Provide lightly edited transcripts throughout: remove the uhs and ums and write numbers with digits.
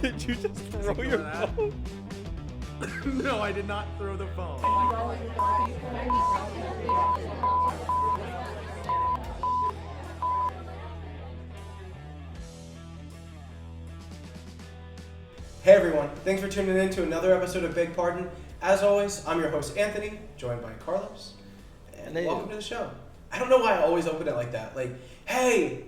Did you just throw your phone? No, I did not throw the phone. Hey everyone, thanks for tuning in to another episode of Big Pardon. As always, I'm your host Anthony, joined by Carlos, and Hey. welcome to the show. I don't know why I always open it like that, like, hey,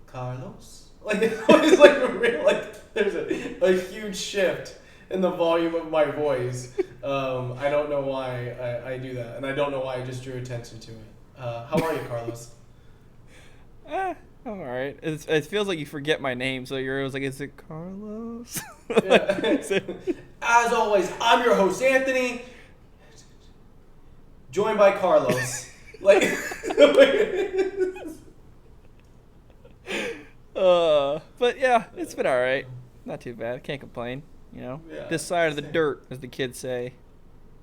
Carlos. Like, it's always like a real, like, there's a huge shift in the volume of my voice. I don't know why I do that, and I don't know why I just drew attention to it. How are you, Carlos? I'm alright. It feels like you forget my name, so you're always like, is it Carlos? Yeah. As always, I'm your host Anthony, joined by Carlos. Like, but yeah, it's been alright. Not too bad. Can't complain. You know, Yeah, this side of the same. dirt, as the kids say.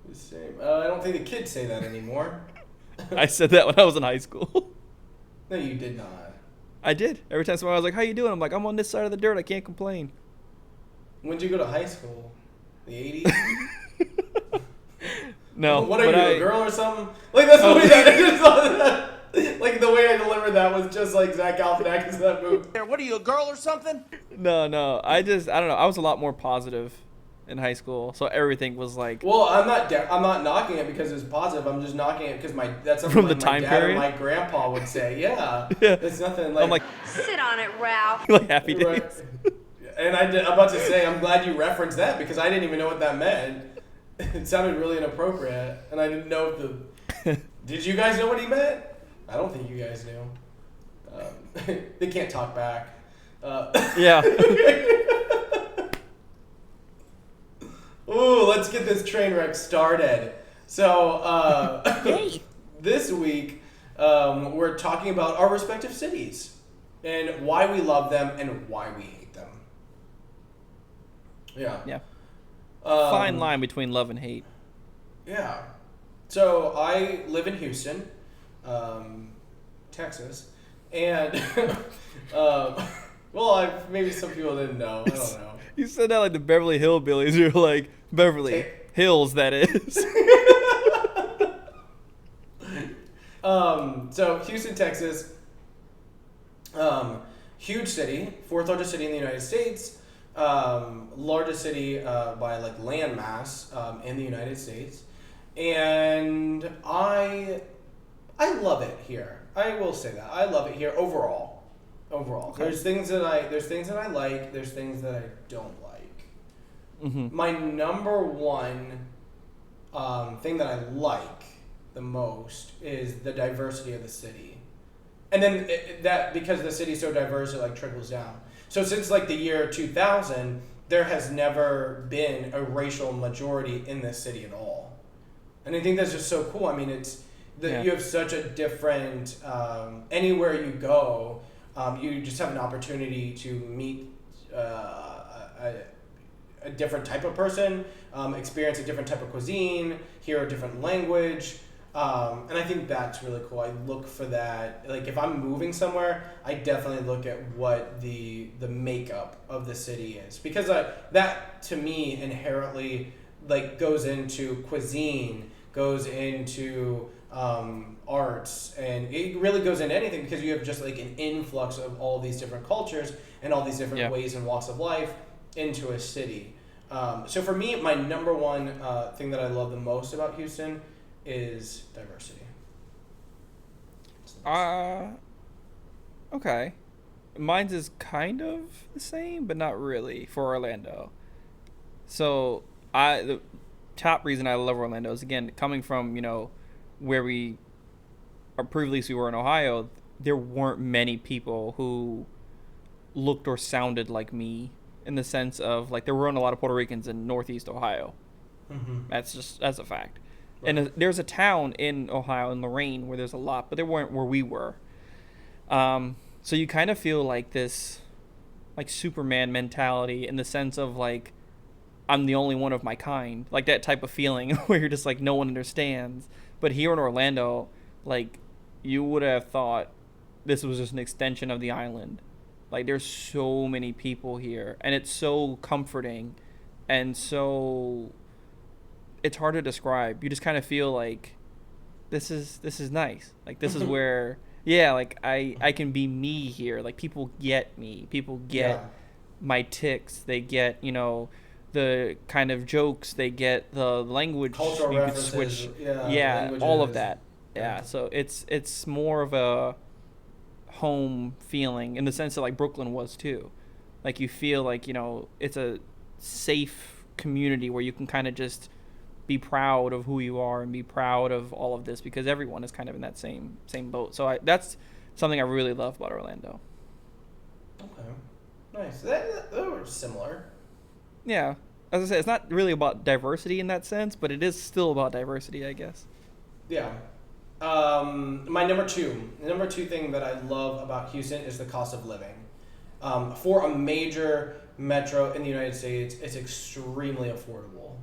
the same. I don't think the kids say that anymore. I said that when I was in high school. No, you did not. I did. Every time someone was like, "How you doing?" I'm like, "I'm on this side of the dirt. I can't complain." When did you go to high school? The 80s? No. What are but you, a girl or something? Like, that's the way that like, the way I delivered that was just like Zach Galifianakis in that movie. What are you, a girl or something? No. I don't know. I was a lot more positive in high school, so everything was like Well, I'm not knocking it because it's positive. I'm just knocking it because that's something From like the my time dad period? or my grandpa would say. Yeah. Yeah. It's nothing like... I'm like Sit on it, Ralph. like Happy Days. Right. And I'm about to say, I'm glad you referenced that because I didn't even know what that meant. It sounded really inappropriate, and I didn't know if the... Did you guys know what he meant? I don't think you guys knew. They can't talk back. Yeah. Ooh, let's get this train wreck started. So, this week, we're talking about our respective cities and why we love them and why we hate them. Yeah. Yeah. Um, Fine line between love and hate. Yeah. So I live in Houston, Texas, and well, maybe some people didn't know. I don't know. You said that like the Beverly Hillbillies. You're like Beverly Hills, that is. So Houston, Texas, huge city, fourth largest city in the United States, largest city by like land mass in the United States, and I love it here. I will say that I love it here overall. Okay. There's things that I like. There's things that I don't like. Mm-hmm. My number one thing that I like the most is the diversity of the city, and then that because the city's so diverse, it like trickles down. So since like the year 2000, there has never been a racial majority in this city at all, and I think that's just so cool. I mean, you have such a different anywhere you go. You just have an opportunity to meet a different type of person, experience a different type of cuisine, hear a different language, and I think that's really cool. I look for that. Like if I'm moving somewhere, I definitely look at what the makeup of the city is because that to me inherently like goes into cuisine, goes into arts, and it really goes into anything because you have just like an influx of all these different cultures and all these different ways and walks of life into a city. So for me, my number one thing that I love the most about Houston is diversity. Okay. Mine's is kind of the same, but not really for Orlando. So the top reason I love Orlando is again coming from where we previously were in Ohio. There weren't many people who looked or sounded like me in the sense of like there weren't a lot of Puerto Ricans in Northeast Ohio. Mm-hmm. That's a fact. Right. And there's a town in Ohio, in Lorain, where there's a lot, but there weren't where we were. So you kind of feel like this, like Superman mentality in the sense of like, I'm the only one of my kind, like that type of feeling where you're just like no one understands. But here in Orlando, like you would have thought this was just an extension of the island, Like there's so many people here, and it's so comforting, and so it's hard to describe. You just kind of feel like this is nice. Like this is where yeah, like I can be me here. Like people get me. People get Yeah. my ticks. They get, the kind of jokes. They get the language. Cultural You could references. switch. Yeah. Yeah, all of languages. that. Yeah, Yeah. so it's more of a home feeling in the sense that like Brooklyn was too. Like you feel like, it's a safe community where you can kind of just be proud of who you are and be proud of all of this because everyone is kind of in that same boat. So that's something I really love about Orlando. Okay. Nice. They were similar. Yeah. As I said, it's not really about diversity in that sense, but it is still about diversity, I guess. Yeah. My the number two thing that I love about Houston is the cost of living. For a major metro in the United States, it's extremely affordable.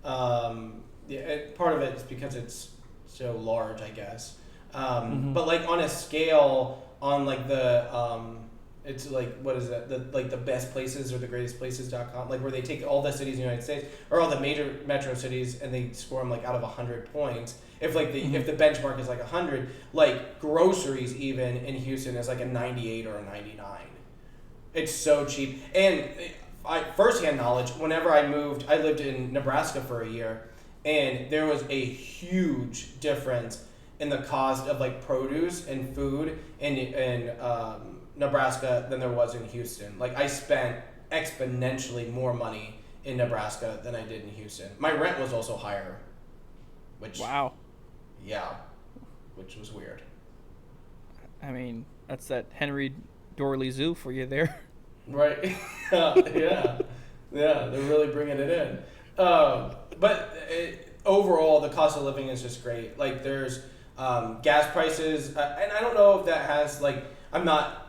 Part of it is because it's so large, I guess. But like on a scale, on like it's like, what is that? The best places or the greatest places.com, like where they take all the cities in the United States or all the major metro cities and they score them like out of 100 points. If like if the benchmark is like 100, like groceries even in Houston is like a 98 or a 99. It's so cheap. And I firsthand knowledge, whenever I moved, I lived in Nebraska for a year, and there was a huge difference in the cost of like produce and food in Nebraska than there was in Houston. Like I spent exponentially more money in Nebraska than I did in Houston. My rent was also higher, which Wow. yeah, which was weird. I mean, that's that Henry Dorley Zoo for you there. Right. Yeah. Yeah, they're really bringing it in. Overall, the cost of living is just great. Like, there's gas prices, and I don't know if that has, like, I'm not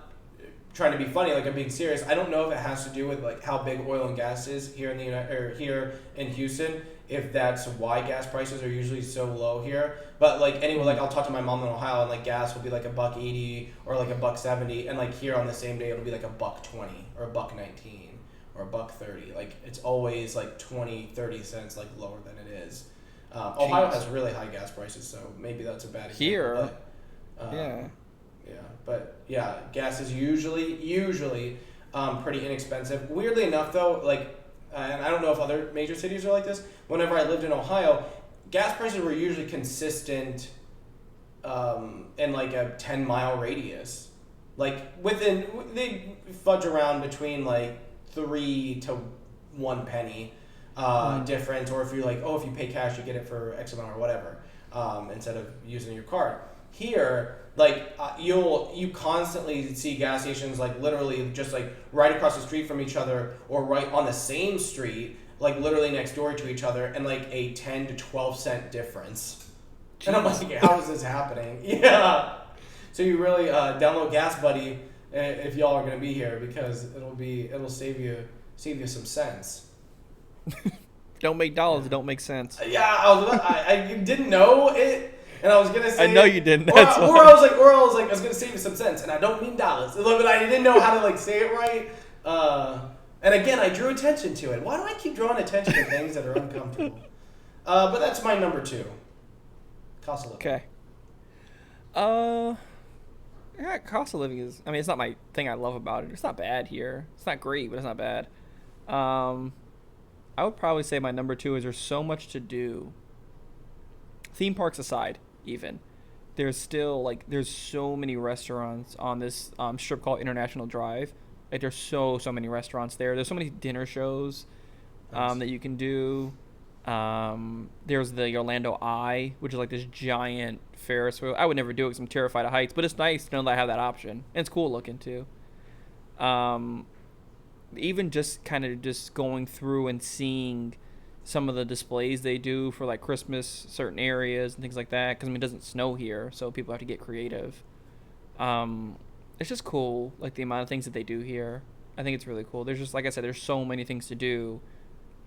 trying to be funny, like, I'm being serious. I don't know if it has to do with, like, how big oil and gas is here in here in Houston, if that's why gas prices are usually so low here. But like anyway, like I'll talk to my mom in Ohio, and like gas will be like $1.80 or like $1.70, and like here on the same day it'll be like $1.20 or $1.19 or $1.30. Like it's always like 20-30 cents like lower than it is. Ohio has really high gas prices, so maybe that's a bad example. Here, but, yeah. Yeah, but yeah, gas is usually pretty inexpensive. Weirdly enough, though, like, and I don't know if other major cities are like this. Whenever I lived in Ohio, gas prices were usually consistent in like a 10-mile radius. Like they fudge around between like 3 to 1 penny difference, or if you're like, if you pay cash, you get it for X amount or whatever, instead of using your card. Here, like you constantly see gas stations like literally just like right across the street from each other, or right on the same street, like literally next door to each other, and like a 10 to 12 cent difference. Jeez. And I'm like, how is this happening? Yeah. So you really download Gas Buddy if y'all are gonna be here, because it'll save you some cents. Don't make dollars. It don't make sense. Yeah, I didn't know it. And I was gonna say, I know you didn't. Or I was like, I was gonna save you some cents, and I don't mean dollars, but I didn't know how to like say it right. And again, I drew attention to it. Why do I keep drawing attention to things that are uncomfortable? But that's my number 2. Cost of living. Okay. Yeah, cost of living is. I mean, it's not my thing I love about it. It's not bad here. It's not great, but it's not bad. I would probably say my number 2 is there's so much to do. Theme parks aside, even, there's still there's so many restaurants on this strip called International Drive. Like there's so many restaurants there. There's so many dinner shows that you can do. There's the Orlando Eye, which is like this giant Ferris wheel. I would never do it because I'm terrified of heights, but it's nice to know that I have that option. And it's cool looking too. Even just kind of just going through and seeing some of the displays they do for like Christmas, certain areas and things like that, because I mean it doesn't snow here, so people have to get creative. It's just cool, like the amount of things that they do here. I think it's really cool. There's just, like I said, there's so many things to do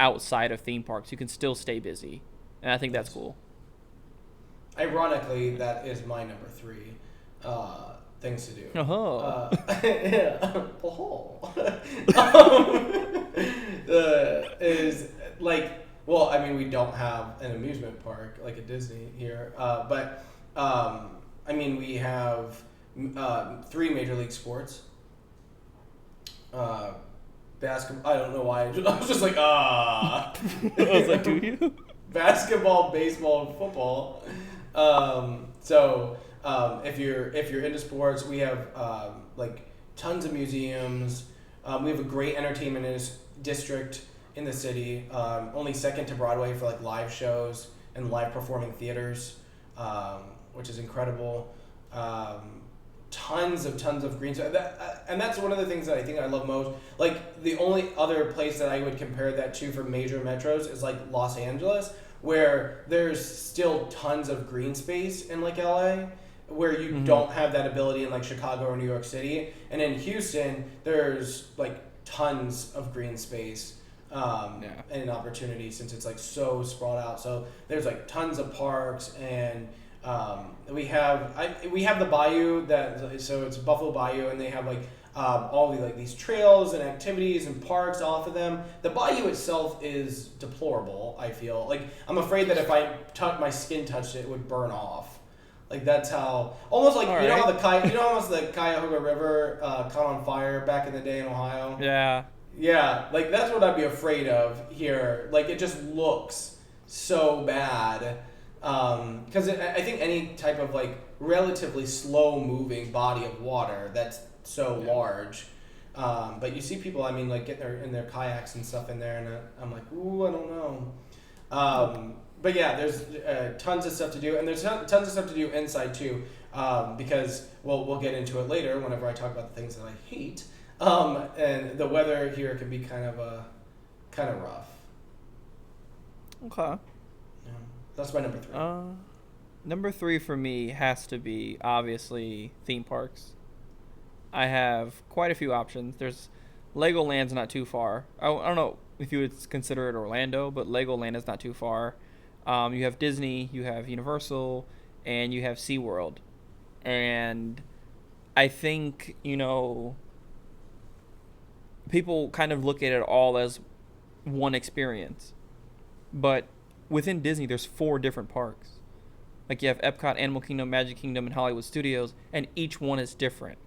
outside of theme parks. You can still stay busy, and I think that's cool. Ironically, that is my number 3. things to do. Yeah. Is like, well, I mean, we don't have an amusement park like a Disney here, but I mean, we have 3 major league sports. Basketball. I don't know why. I was just like, I was like, do you? Basketball, baseball, and football. If you're into sports, we have like tons of museums. We have a great entertainment district in the city. Only second to Broadway for like live shows and live performing theaters, which is incredible. Tons of green space, and that's one of the things that I think I love most. Like the only other place that I would compare that to for major metros is like Los Angeles, where there's still tons of green space in like LA, where you don't have that ability in like Chicago or New York City. And in Houston, there's like tons of green space and an opportunity since it's like so sprawled out. So there's like tons of parks and. We have the Bayou so it's Buffalo Bayou, and they have like all the like these trails and activities and parks off of them. The Bayou itself is deplorable. I feel like I'm afraid that if my skin touched it, it would burn off. Like that's how almost like all you know right. how almost the Cuyahoga River caught on fire back in the day in Ohio. Yeah. Yeah, like that's what I'd be afraid of here. Like it just looks so bad. Because I think any type of like relatively slow moving body of water that's so large, but you see people, I mean, like get in their kayaks and stuff in there, and I'm like, ooh, I don't know. But yeah, there's tons of stuff to do, and there's tons of stuff to do inside too, because we'll get into it later whenever I talk about the things that I hate. And the weather here can be kind of rough. Okay. Yeah. That's my number 3. Number 3 for me has to be obviously theme parks. I have quite a few options. There's Legoland's not too far. I don't know if you would consider it Orlando, but Legoland is not too far. You have Disney, you have Universal, and you have SeaWorld. And I think, people kind of look at it all as one experience. But within Disney, there's 4 different parks. Like you have Epcot, Animal Kingdom, Magic Kingdom, and Hollywood Studios, and each one is different.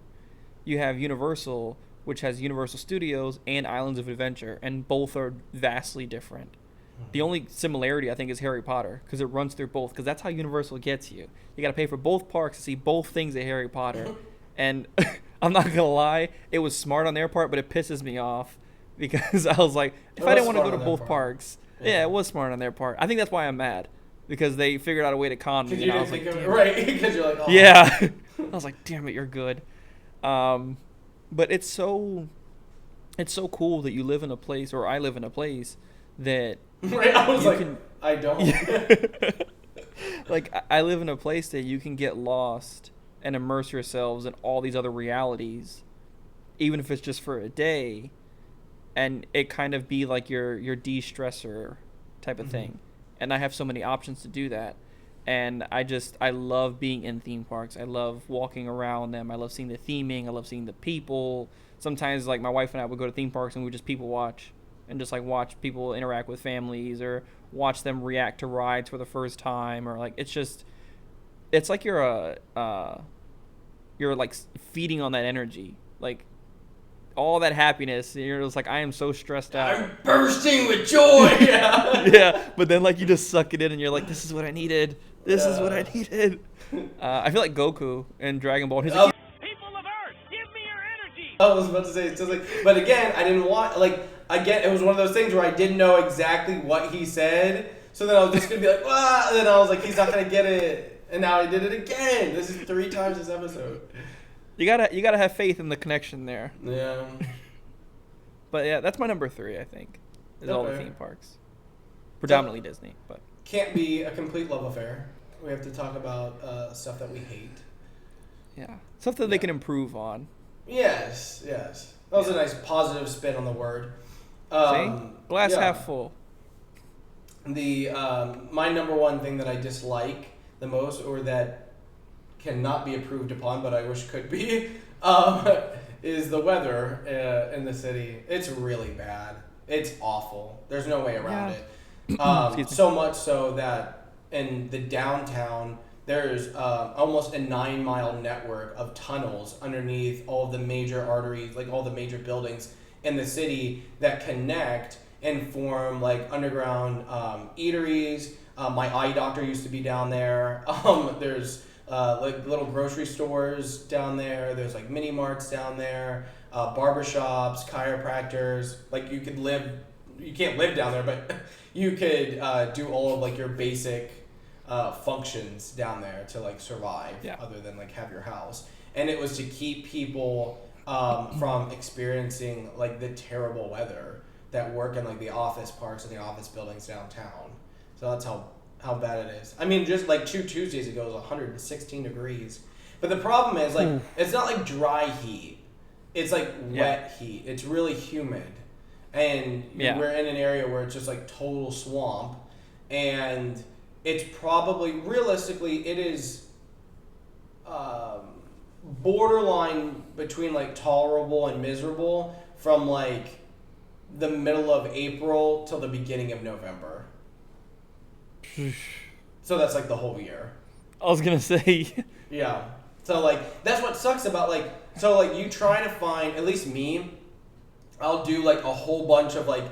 You have Universal, which has Universal Studios and Islands of Adventure, and both are vastly different. The only similarity, I think, is Harry Potter, because it runs through both, because that's how Universal gets you. You got to pay for both parks to see both things at Harry Potter. And I'm not going to lie, it was smart on their part, but it pisses me off, because I was like, if I didn't want to go to both parks... Yeah, it was smart on their part. I think that's why I'm mad, because they figured out a way to con me. Because you didn't think of it, right? Because you're like, oh. Yeah. I was like, damn it, you're good. But it's so cool that you live in a place, or I live in a place that right. I was like, I don't. Like I live in a place that you can get lost and immerse yourselves in all these other realities, even if it's just for a day. And it kind of be like your de-stressor type of thing. And I have so many options to do that. And I love being in theme parks. I love walking around them. I love seeing the theming. I love seeing the people. Sometimes like my wife and I would go to theme parks and we just people watch and just like watch people interact with families or watch them react to rides for the first time, or like it's like you're like feeding on that energy. Like all that happiness, you're just like, I am so stressed out. I'm bursting with joy. Yeah, but then like you just suck it in and you're like, this is what I needed. This is what I needed. I feel like Goku in Dragon Ball. He's like, People of Earth, give me your energy. I was about to say, it's just like, but again, I didn't want, like, again, it was one of those things where I didn't know exactly what he said. So then I was just going to be like, ah, and then I was like, he's not going to get it. And now I did it again. This is 3 times this episode. You gotta have faith in the connection there. Yeah. But yeah, that's my number 3, I think. Is all the Okay. theme parks. Predominantly Disney, but Can't be a complete love affair. We have to talk about stuff that we hate. yeah. Stuff that they can improve on. Yes. That was a nice positive spin on the word. See? Glass yeah. half full. The my number one thing that I dislike the most, or that cannot be approved upon, but I wish could be, is the weather in the city. It's really bad. It's awful. There's no way around it. So much so that in the downtown, there's almost a 9-mile network of tunnels underneath all of the major arteries, like all the major buildings in the city that connect and form like underground eateries. My eye doctor used to be down there. There's like little grocery stores down there. There's like mini marts down there, barbershops, chiropractors. Like you can't live down there, but you could do all of like your basic functions down there to like survive, other than like have your house. And it was to keep people from experiencing like the terrible weather that work in like the office parks and the office buildings downtown. So that's how bad it is. I mean, just like 2 Tuesdays ago, it was 116 degrees. But the problem is, like, it's not like dry heat. It's like wet heat. It's really humid. And we're in an area where it's just like total swamp. And it's probably, realistically, it is borderline between like tolerable and miserable from like the middle of April till the beginning of November. So that's like the whole year. I was gonna say. Yeah. So like that's what sucks about like, so like you try to find, at least me, I'll do like a whole bunch of like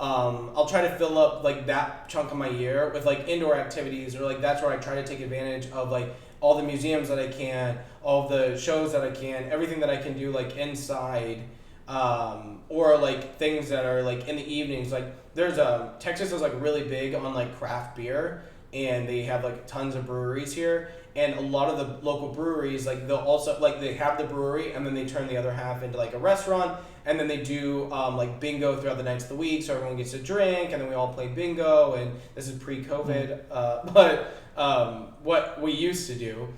I'll try to fill up like that chunk of my year with like indoor activities, or like that's where I try to take advantage of like all the museums that I can, all the shows that I can, everything that I can do like inside, or like things that are like in the evenings. Like there's Texas is like really big on like craft beer, and they have like tons of breweries here, and a lot of the local breweries, like they'll also like they have the brewery and then they turn the other half into like a restaurant, and then they do like bingo throughout the nights of the week, so everyone gets to drink, and then we all play bingo. And this is pre-COVID, but what we used to do.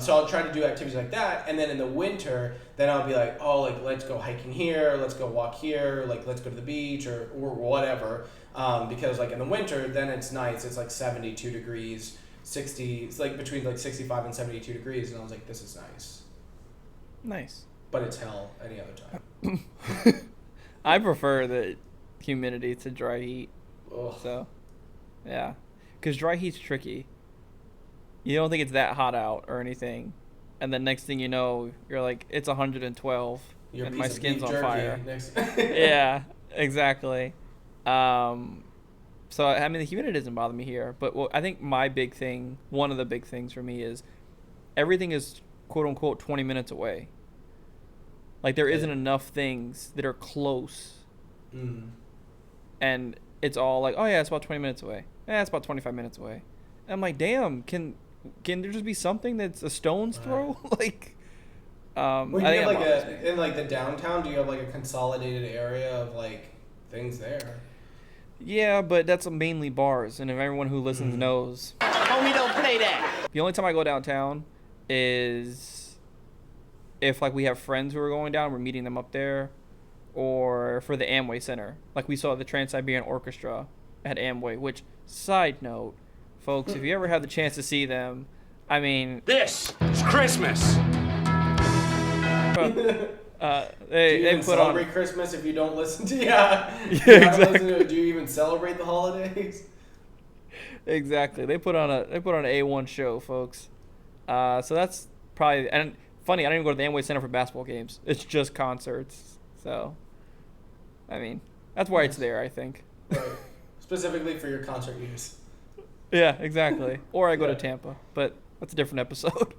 So I'll try to do activities like that, and then in the winter, then I'll be like, oh, like let's go hiking here, let's go walk here, like let's go to the beach or whatever. Because like in the winter, then it's nice. It's like 72 degrees, 60. It's like between like 65 and 72 degrees, and I was like, this is nice. Nice. But it's hell any other time. I prefer the humidity to dry heat. Ugh. So, yeah, because dry heat's tricky. You don't think it's that hot out or anything, and then next thing you know, you're like, it's 112, and my skin's on fire. Yeah, exactly. So I mean, the humidity doesn't bother me here, but I think one of the big things for me is everything is quote unquote 20 minutes away. Like there isn't enough things that are close, and it's all like, oh yeah, it's about 20 minutes away. Yeah, it's about 25 minutes away. And I'm like, damn, can there just be something that's a stone's throw? Like, well, you have like in like the downtown, do you have like a consolidated area of like things there? Yeah, but that's mainly bars, and if everyone who listens knows, Homie, don't play that. the only time I go downtown is if like we have friends who are going down, we're meeting them up there, or for the Amway Center. Like we saw the Trans-Siberian Orchestra at Amway, which, side note, folks, if you ever have the chance to see them, I mean... This is Christmas. They put celebrate Christmas if you don't listen to exactly. Do you even celebrate the holidays? Exactly. They put on an A1 show, folks. So that's probably, and funny, I don't even go to the Amway Center for basketball games. It's just concerts. So, I mean, that's why it's there, I think. Right. Specifically for your concert use. Yeah, exactly. Or I go to Tampa, but that's a different episode.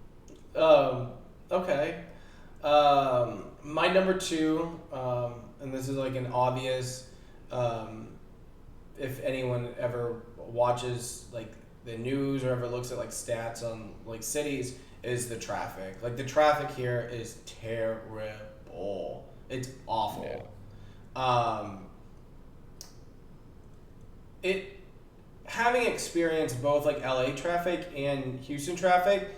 Okay. My number 2, and this is like an obvious, if anyone ever watches like the news or ever looks at like stats on like cities, is the traffic. Like the traffic here is terrible. It's awful. Yeah. Having experienced both like LA traffic and Houston traffic,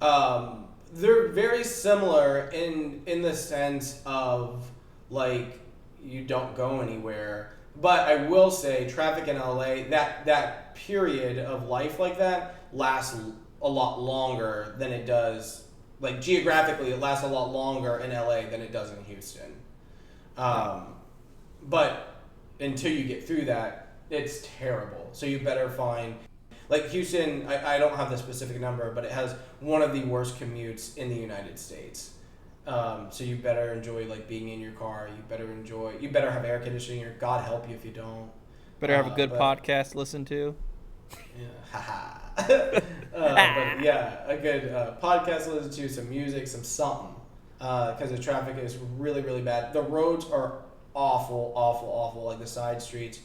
they're very similar in the sense of like you don't go anywhere. But I will say traffic in LA, that period of life like that lasts a lot longer than it does. Like geographically, it lasts a lot longer in LA than it does in Houston. But until you get through that, it's terrible. So you better find, like Houston, I don't have the specific number, but it has one of the worst commutes in the United States. So you better enjoy like being in your car. You better have air conditioning. Or God help you if you don't. Better have a good podcast to listen to. Yeah, haha. But yeah, a good podcast to listen to, some music, some something. Because the traffic is really, really bad. The roads are awful, awful, awful. Like the side streets,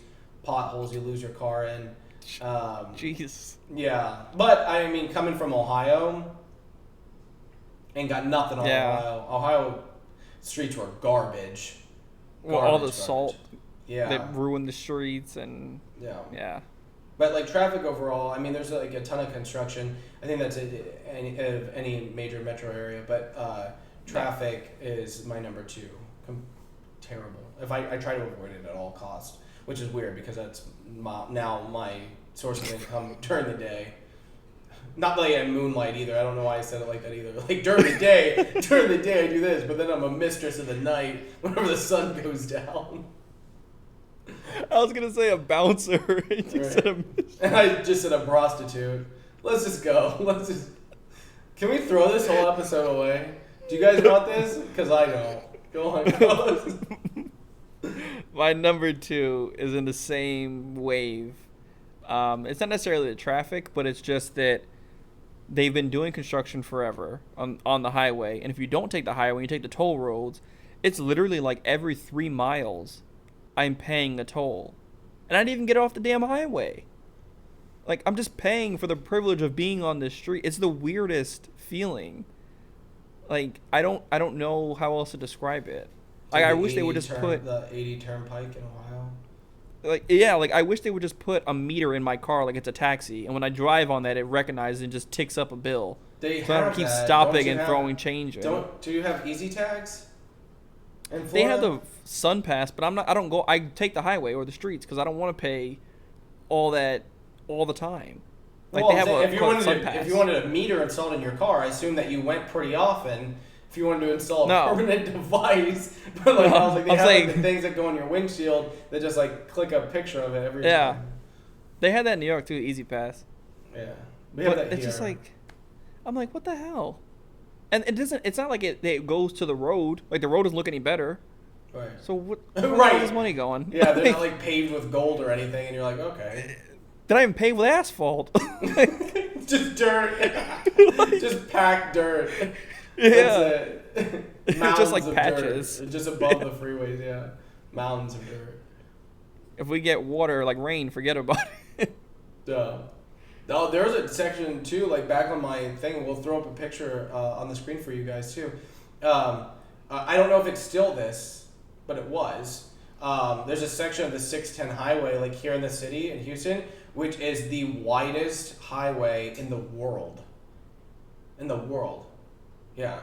potholes you lose your car in. Jeez. Yeah, but I mean, coming from Ohio, ain't got nothing on Yeah. Ohio. Ohio streets were garbage. Well, all the Garbage. salt Yeah. that ruined the streets and Yeah. yeah. But like traffic overall, I mean, there's like a ton of construction. I think that's any major metro area, but traffic is my number 2. Terrible. If I try to avoid it at all costs, which is weird because that's now my source of income during the day. Not like I moonlight either. I don't know why I said it like that either. Like during the day I do this, but then I'm a mistress of the night whenever the sun goes down. I was gonna say a bouncer. You Right. said a And I just said a prostitute. Let's just go. Can we throw this whole episode away? Do you guys want this? Because I don't. Go on. Go. My number 2 is in the same wave. It's not necessarily the traffic, but it's just that they've been doing construction forever on the highway. And if you don't take the highway, you take the toll roads, it's literally like every 3 miles I'm paying a toll. And I didn't even get off the damn highway. Like, I'm just paying for the privilege of being on this street. It's the weirdest feeling. Like, I don't know how else to describe it. Like, I wish they would just put the 80 Turnpike in Ohio. like I wish they would just put a meter in my car like it's a taxi, and when I drive on that, it recognizes and just ticks up a bill. They So I don't have keep that. stopping Don't you and have- throwing change in. Do you have Easy Tags? In They have Florida? the Sun Pass, but I take the highway or the streets because I don't want to pay all that all the time. Like Well, they have if a Sun Pass. if you wanted a meter installed in your car, I assume that you went pretty often. If you wanted to install a No. permanent device, but like I was like, they I'm have saying- like, the things that go on your windshield that just like click a picture of it every Yeah. time. They had that in New York too, Easy Pass. Yeah, we have But that it's just here. like, I'm like, what the hell? And it doesn't. It's not like it goes to the road. Like the road doesn't look any better. right. So where's Right. all this money going? Yeah, they're not like paved with gold or anything, and you're like, okay, Did I even pay with asphalt? just dirt, just packed dirt. Yeah. That's it. Just Mounds like of patches. dirt. Just above the freeways. Yeah, mountains of dirt. If we get water like rain, forget about it. Duh. Oh, there's a section too, like back on my thing. We'll throw up a picture on the screen for you guys too. I don't know if it's still this, but it was. There's a section of the 610 highway, like here in the city in Houston, which is the widest highway in the world. In the world. Yeah.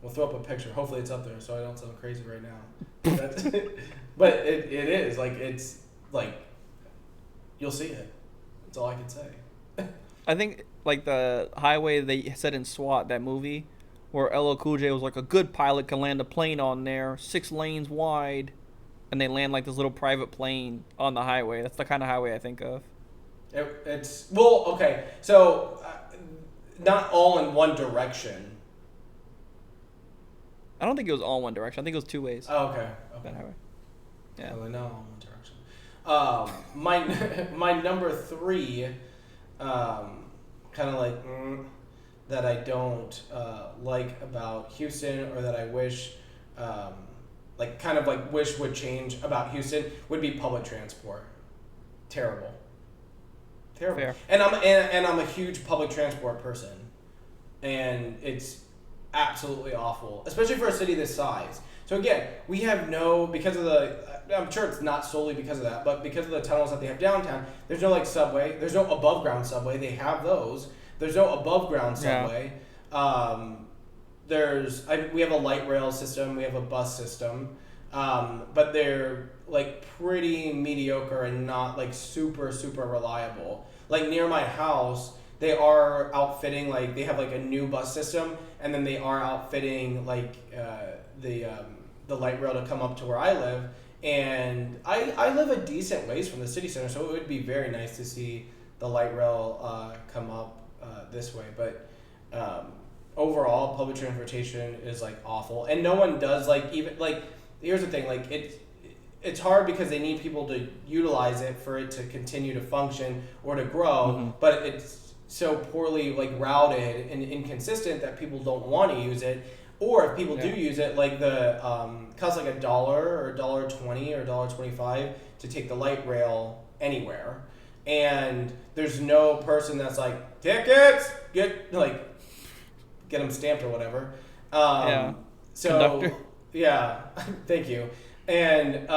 We'll throw up a picture. Hopefully it's up there so I don't sound crazy right now. But it is. Like, it's like, you'll see it. That's all I can say. I think like the highway they said in SWAT, that movie, where LL Cool J was like, a good pilot can land a plane on there, 6 lanes wide, and they land like this little private plane on the highway. That's the kind of highway I think of. It's well, okay. So, not all in one direction. I don't think it was all one direction. I think it was 2 ways. Oh, okay. That highway. Yeah. Well, no, all one direction. My number 3, kind of like that I don't like about Houston, or that I wish, like kind of like wish would change about Houston, would be public transport. Terrible. Fair. And I'm a huge public transport person, and it's absolutely awful, especially for a city this size. So again, we have because of the, I'm sure it's not solely because of that, but because of the tunnels that they have downtown, there's no like subway, there's no above ground subway. They have those. There's no above ground subway. We have a light rail system, we have a bus system, but they're like pretty mediocre and not like super reliable. Like near my house, they are outfitting, like they have like a new bus system, and then they are outfitting like the light rail to come up to where I live. And I live a decent ways from the city center, so it would be very nice to see the light rail come up this way. But overall, public transportation is like awful, and no one does like even like. Here's the thing, like it's hard because they need people to utilize it for it to continue to function or to grow, but it's so poorly like routed and inconsistent that people don't want to use it. Or if people do use it, like the costs like $1 or $1.20 or $1.25 to take the light rail anywhere, and there's no person that's like tickets, get them stamped or whatever. So Conductor. yeah, thank you. And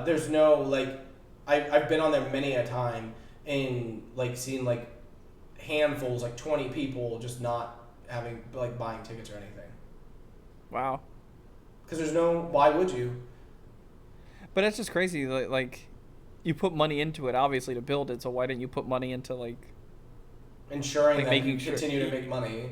there's no like, I've been on there many a time and like seen like handfuls, like 20 people just not having like buying tickets or anything. Wow. Because there's no, why would you? But that's just crazy. Like, you put money into it, obviously, to build it. So why didn't you put money into like Ensuring like that making you sure- continue to make money.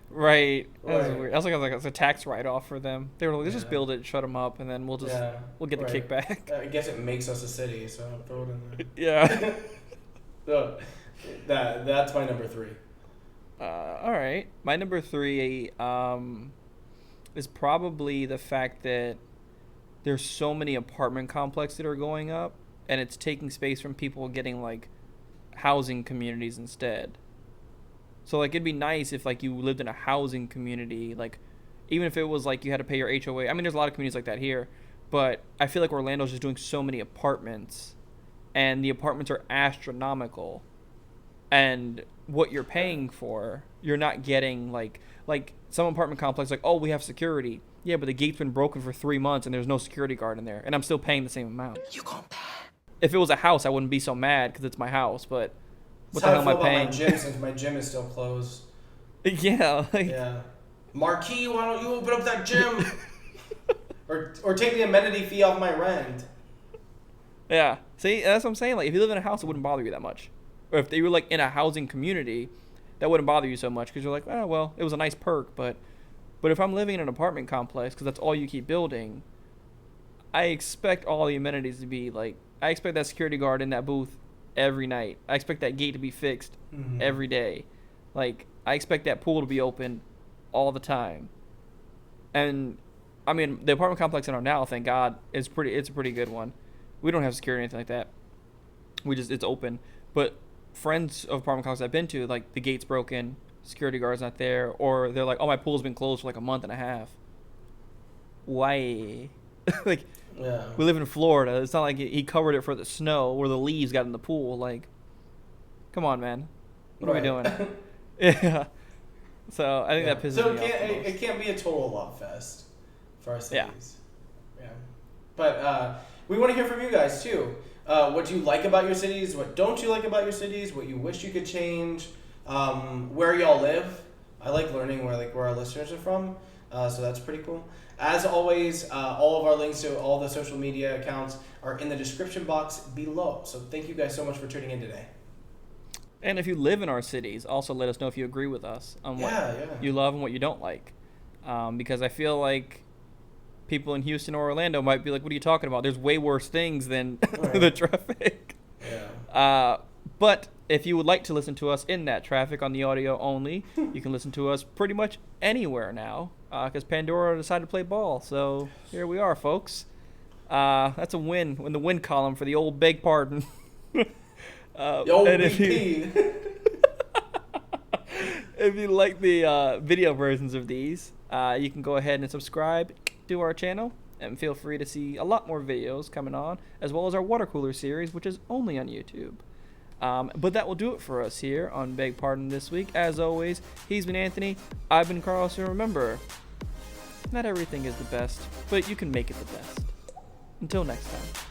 Right. That was Right. weird. I was like, it's a tax write-off for them. They were like, let's just Yeah. build it, shut them up, and then we'll just we'll get the right. kickback. I guess it makes us a city, so throw it in there. Yeah. So, that's my number 3. All right. My number 3 is probably the fact that there's so many apartment complexes that are going up, and it's taking space from people getting like housing communities instead. So like it'd be nice if like you lived in a housing community, like even if it was like you had to pay your HOA. I mean, there's a lot of communities like that here, but I feel like Orlando's just doing so many apartments, and the apartments are astronomical, and what you're paying for, you're not getting like some apartment complex like, oh, we have security. Yeah, but the gate's been broken for 3 months and there's no security guard in there, and I'm still paying the same amount. You gon' pay. If it was a house, I wouldn't be so mad because it's my house, but what That's the how hell am I I feel paying? about my gym, since my gym is still closed. Yeah, like, Yeah. Marquis, why don't you open up that gym? or take the amenity fee off my rent. yeah. See, that's what I'm saying. Like, if you live in a house, it wouldn't bother you that much. Or if you were like in a housing community, that wouldn't bother you so much because you're like, oh, well, it was a nice perk. But if I'm living in an apartment complex because that's all you keep building, I expect all the amenities to be like, I expect that security guard in that booth every night. I expect that gate to be fixed every day. Like, I expect that pool to be open all the time. And I mean, the apartment complex in our now, thank God, it's a pretty good one. We don't have security or anything like that. It's open. But friends of apartment complexes I've been to, like, the gate's broken, security guard's not there, or they're like, oh, my pool's been closed for like a month and a half. Why? Like, Yeah. we live in Florida. It's not like he covered it for the snow or the leaves got in the pool. Like, come on, man. What are we doing? Yeah. So I think that pisses So me off the most. it can't be a total love fest for our cities. Yeah. But we want to hear from you guys too. What do you like about your cities? What don't you like about your cities? What you wish you could change? Where y'all live? I like learning where our listeners are from. So that's pretty cool. As always, all of our links to all the social media accounts are in the description box below. So thank you guys so much for tuning in today. And if you live in our cities, also let us know if you agree with us on what you love and what you don't like. Because I feel like people in Houston or Orlando might be like, what are you talking about? There's way worse things than the traffic. Yeah. But if you would like to listen to us in that traffic on the audio only, you can listen to us pretty much anywhere now because Pandora decided to play ball. So here we are, folks. That's a win in the win column for the old beg pardon. Yo, and BP. if you like the video versions of these, you can go ahead and subscribe to our channel. And feel free to see a lot more videos coming on, as well as our water cooler series, which is only on YouTube. But that will do it for us here on Beg Pardon this week. As always, he's been Anthony, I've been Carlos, and remember, not everything is the best, but you can make it the best. Until next time.